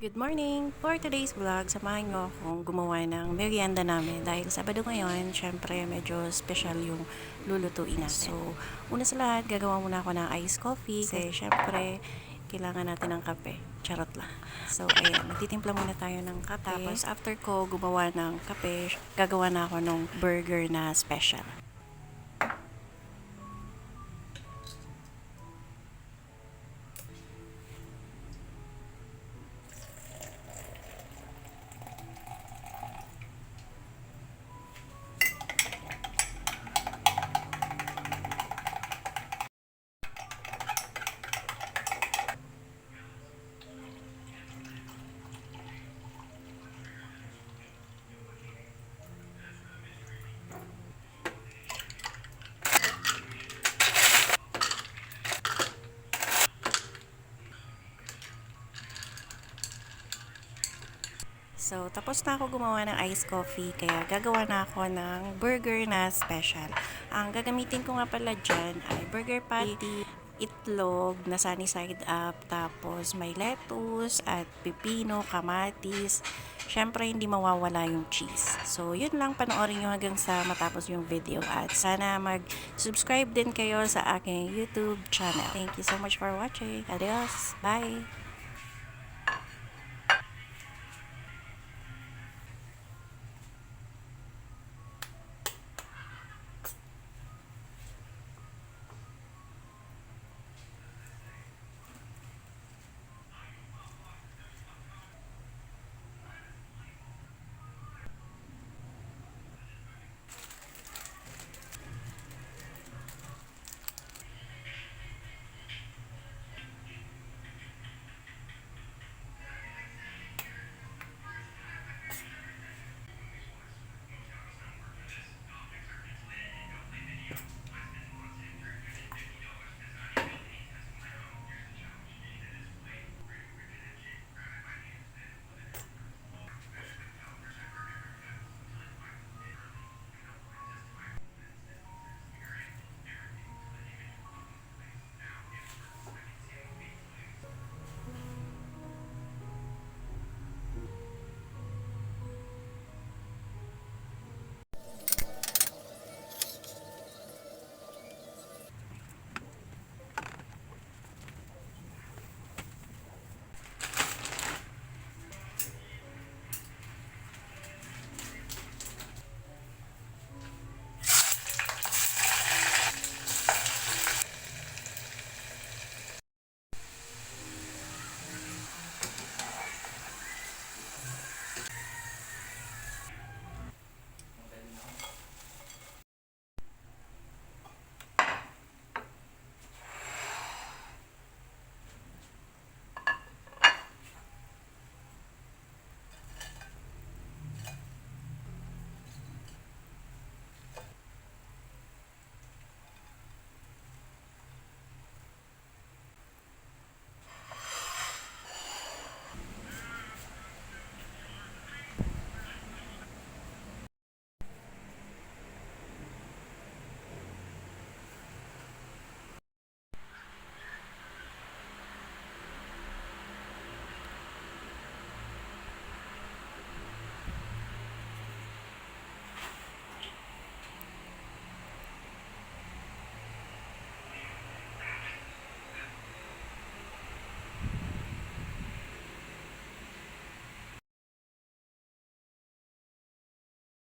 Good morning! For today's vlog, samahan nyo akong gumawa ng merienda namin. Dahil Sabado ngayon, syempre medyo special yung lulutuin natin. So, una sa lahat, gagawa muna ako ng iced coffee. Kasi syempre, kailangan natin ng kape. Charot lang. So, ayan, magtitimpla muna tayo ng kape. Tapos, after ko gumawa ng kape, gagawa na ako ng burger na special. So, tapos na ako gumawa ng iced coffee, kaya gagawa na ako ng burger na special. Ang gagamitin ko nga pala dyan ay burger patty, itlog na sunny side up, tapos may lettuce at pipino, kamatis. Syempre, hindi mawawala yung cheese. So, yun lang, panoorin nyo hanggang sa matapos yung video. At sana mag-subscribe din kayo sa aking YouTube channel. Thank you so much for watching. Adios! Bye!